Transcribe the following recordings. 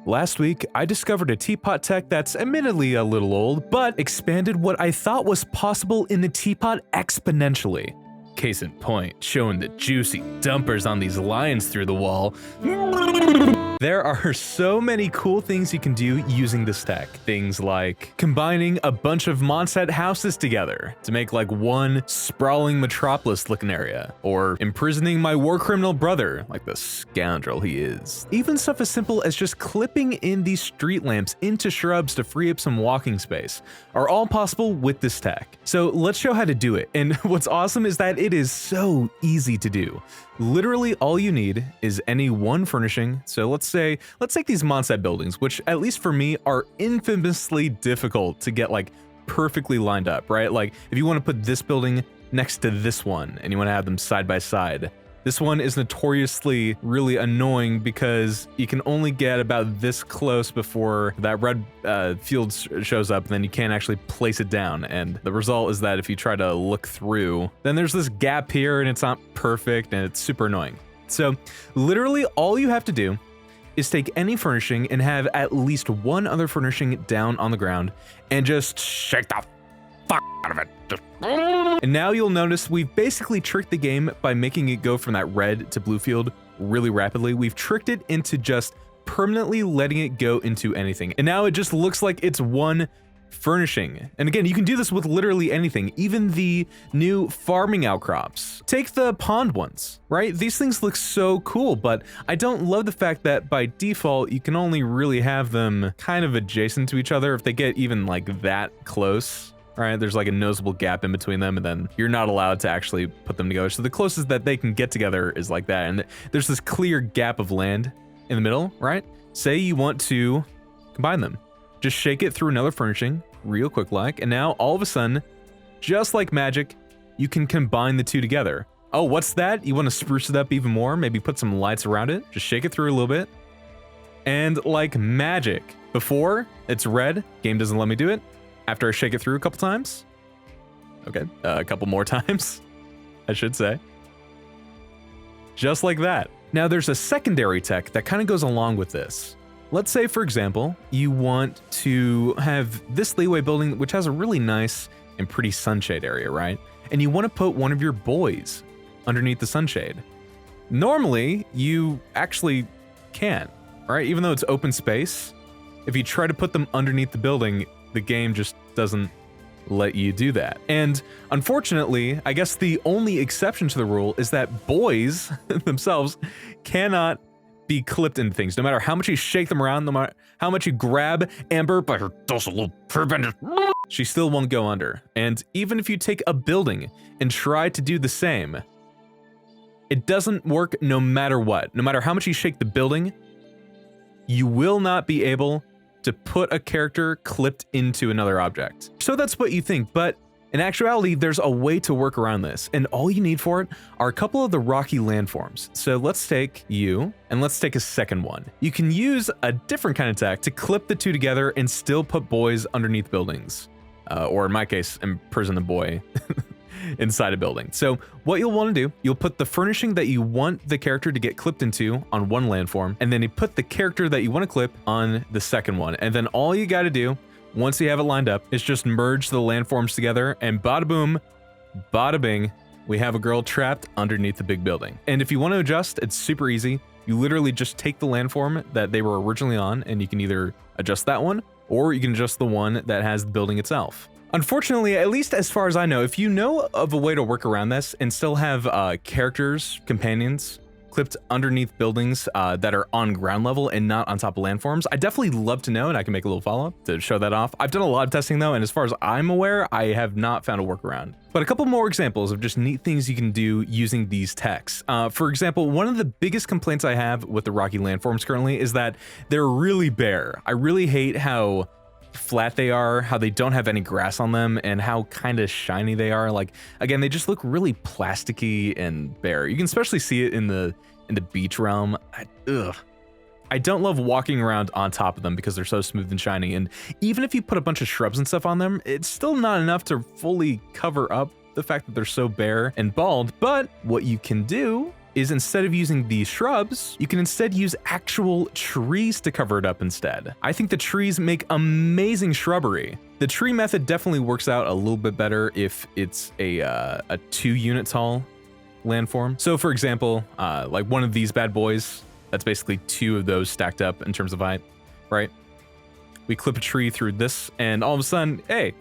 Last week, I discovered a teapot tech that's admittedly a little old, but expanded what I thought was possible in the teapot exponentially. Case in point, showing the juicy dumpers on these lines through the wall. There are so many cool things you can do using this tech. Things like combining a bunch of Mondstadt houses together to make like one sprawling metropolis looking area, or imprisoning my war criminal brother like the scoundrel he is. Even stuff as simple as just clipping in these street lamps into shrubs to free up some walking space are all possible with this tech. So let's show how to do it. And what's awesome is that it is so easy to do. Literally all you need is any one furnishing. So let's take these Mondstadt buildings, which at least for me are infamously difficult to get like perfectly lined up, right? Like if you want to put this building next to this one and you want to have them side by side, this one is notoriously really annoying because you can only get about this close before that red field shows up, and then you can't actually place it down. And the result is that if you try to look through, then there's this gap here and it's not perfect and it's super annoying. So literally all you have to do is take any furnishing and have at least one other furnishing down on the ground and just shake the fuck out of it. And now you'll notice we've basically tricked the game by making it go from that red to blue field really rapidly. We've tricked it into just permanently letting it go into anything. And now it just looks like it's one furnishing. And again, you can do this with literally anything, even the new farming outcrops. Take the pond ones, right? These things look so cool, but I don't love the fact that by default, you can only really have them kind of adjacent to each other. If they get even like that close, right, there's like a noticeable gap in between them, and then you're not allowed to actually put them together. So the closest that they can get together is like that. And there's this clear gap of land in the middle, right? Say you want to combine them. Just shake it through another furnishing real quick like, and now all of a sudden, just like magic, you can combine the two together. Oh, what's that? You want to spruce it up even more? Maybe put some lights around it? Just shake it through a little bit. And like magic, before it's red, game doesn't let me do it. After I shake it through a couple times, okay, a couple more times, I should say. Just like that. Now there's a secondary tech that kind of goes along with this. Let's say, for example, you want to have this leeway building, which has a really nice and pretty sunshade area, right? And you want to put one of your boys underneath the sunshade. Normally, you actually can't, right? Even though it's open space, if you try to put them underneath the building, the game just doesn't let you do that. And unfortunately, I guess the only exception to the rule is that boys themselves cannot be clipped into things. No matter how much you shake them around, no matter how much you grab Amber by her docile little purpend, she still won't go under. And even if you take a building and try to do the same, it doesn't work no matter what. No matter how much you shake the building, you will not be able to put a character clipped into another object. So that's what you think, but in actuality, there's a way to work around this, and all you need for it are a couple of the rocky landforms. So let's take you, and let's take a second one. You can use a different kind of tech to clip the two together and still put boys underneath buildings. Or in my case, imprison the boy inside a building. So what you'll want to do, you'll put the furnishing that you want the character to get clipped into on one landform, and then you put the character that you want to clip on the second one. And then all you got to do, once you have it lined up, is just merge the landforms together, and bada boom, bada bing, we have a girl trapped underneath the big building. And if you want to adjust, it's super easy. You literally just take the landform that they were originally on, and you can either adjust that one, or you can adjust the one that has the building itself. Unfortunately, at least as far as I know, if you know of a way to work around this and still have characters, companions, clipped underneath buildings that are on ground level and not on top of landforms, I definitely love to know, and I can make a little follow-up to show that off. I've done a lot of testing though, and as far as I'm aware, I have not found a workaround. But a couple more examples of just neat things you can do using these techs. For example, one of the biggest complaints I have with the rocky landforms currently is that they're really bare. I really hate how flat they are, how they don't have any grass on them, and how kind of shiny they are. Like, again, they just look really plasticky and bare. You can especially see it in the beach realm. I don't love walking around on top of them because they're so smooth and shiny, and even if you put a bunch of shrubs and stuff on them, it's still not enough to fully cover up the fact that they're so bare and bald. But what you can do is instead of using the shrubs, you can instead use actual trees to cover it up instead. I think the trees make amazing shrubbery. The tree method definitely works out a little bit better if it's a 2-unit tall landform. So for example, like one of these bad boys, that's basically 2 of those stacked up in terms of height, right? We clip a tree through this, and all of a sudden, hey,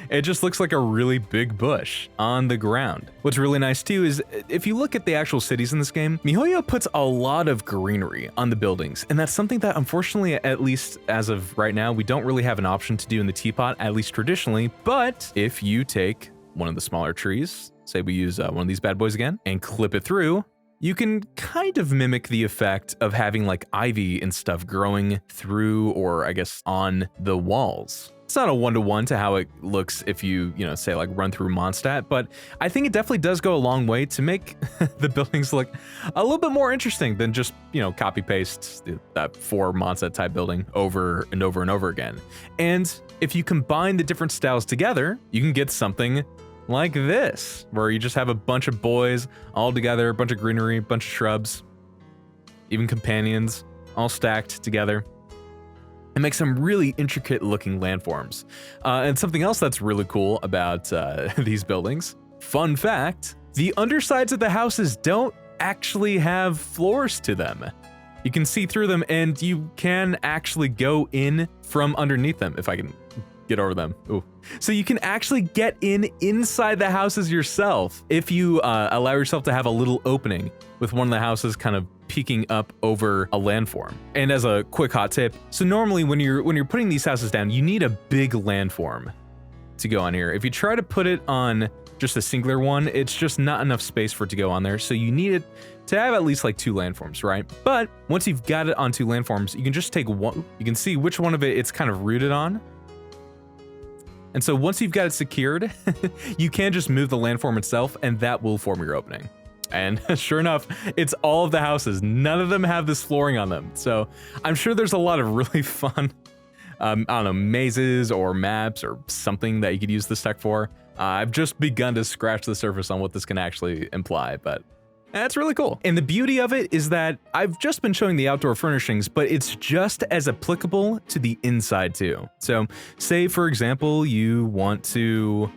it just looks like a really big bush on the ground. What's really nice too is if you look at the actual cities in this game, MiHoYo puts a lot of greenery on the buildings, and that's something that unfortunately, at least as of right now, we don't really have an option to do in the Teapot, at least traditionally. But if you take one of the smaller trees, say we use one of these bad boys again, and clip it through, you can kind of mimic the effect of having like ivy and stuff growing through, or I guess on the walls. It's not a one-to-one to how it looks if you say like run through Mondstadt, but I think it definitely does go a long way to make the buildings look a little bit more interesting than just, copy paste that 4 Mondstadt type building over and over and over again. And if you combine the different styles together, you can get something like this, where you just have a bunch of boys all together, a bunch of greenery, a bunch of shrubs, even companions, all stacked together. It makes some really intricate looking landforms. And something else that's really cool about these buildings, fun fact, the undersides of the houses don't actually have floors to them. You can see through them, and you can actually go in from underneath them, if I can get over them. Ooh. So you can actually get inside the houses yourself if you allow yourself to have a little opening with one of the houses kind of peeking up over a landform. And as a quick hot tip, so normally when you're putting these houses down, you need a big landform to go on here. If you try to put it on just a singular one, it's just not enough space for it to go on there. So you need it to have at least like 2 landforms, right? But once you've got it on 2 landforms, you can just take one. You can see which one of it's kind of rooted on. And so once you've got it secured, you can just move the landform itself, and that will form your opening. And sure enough, it's all of the houses. None of them have this flooring on them. So I'm sure there's a lot of really fun, I don't know, mazes or maps or something that you could use this tech for. I've just begun to scratch the surface on what this can actually imply, but that's really cool. And the beauty of it is that I've just been showing the outdoor furnishings, but it's just as applicable to the inside too. So say, for example, you want to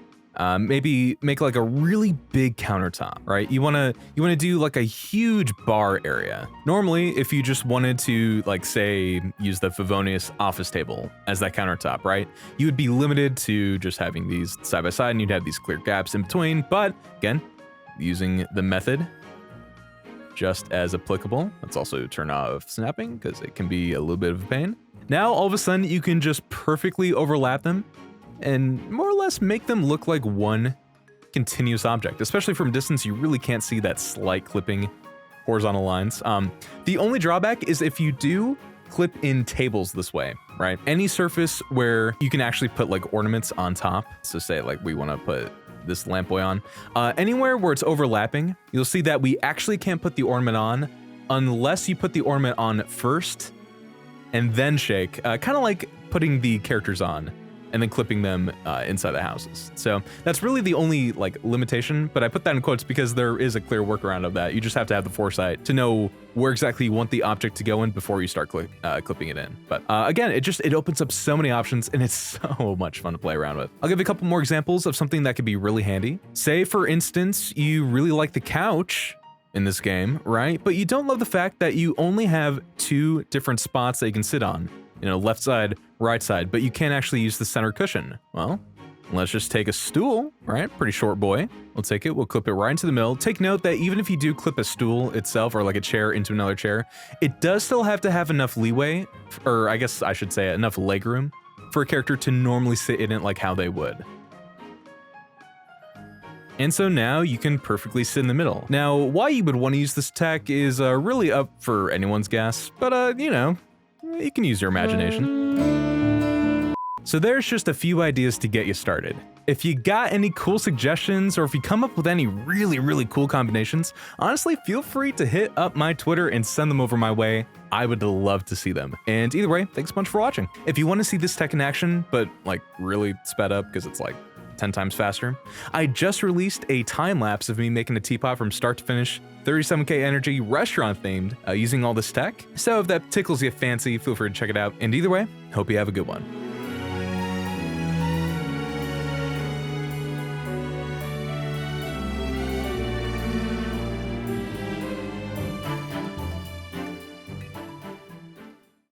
maybe make like a really big countertop, right? You wanna do like a huge bar area. Normally, if you just wanted to, like, say, use the Favonius office table as that countertop, right? You would be limited to just having these side by side, and you'd have these clear gaps in between. But again, using the method, just as applicable. Let's also turn off snapping because it can be a little bit of a pain. Now, all of a sudden, you can just perfectly overlap them and more or less make them look like one continuous object. Especially from distance, you really can't see that slight clipping horizontal lines. The only drawback is if you do clip in tables this way, right? Any surface where you can actually put like ornaments on top. So say like we want to put this lamp boy on. Anywhere where it's overlapping, you'll see that we actually can't put the ornament on unless you put the ornament on first and then shake, kind of like putting the characters on and then clipping them inside the houses. So that's really the only like limitation, but I put that in quotes because there is a clear workaround of that. You just have to have the foresight to know where exactly you want the object to go in before you start clipping it in. But again, it opens up so many options, and it's so much fun to play around with. I'll give you a couple more examples of something that could be really handy. Say, for instance, you really like the couch in this game, right? But you don't love the fact that you only have 2 different spots that you can sit on. Left side, right side, but you can't actually use the center cushion. Well, let's just take a stool, right? Pretty short boy. We'll take it, we'll clip it right into the middle. Take note that even if you do clip a stool itself or like a chair into another chair, it does still have to have enough leeway, or I guess I should say enough leg room for a character to normally sit in it like how they would. And so now you can perfectly sit in the middle. Now, why you would want to use this tech is really up for anyone's guess, but you can use your imagination. So there's just a few ideas to get you started. If you got any cool suggestions, or if you come up with any really, really cool combinations, honestly, feel free to hit up my Twitter and send them over my way. I would love to see them. And either way, thanks a bunch for watching. If you want to see this tech in action, but like really sped up because it's like 10 times faster. I just released a time lapse of me making a teapot from start to finish, 37k energy, restaurant themed, using all this tech. So if that tickles you fancy, feel free to check it out. And either way, hope you have a good one.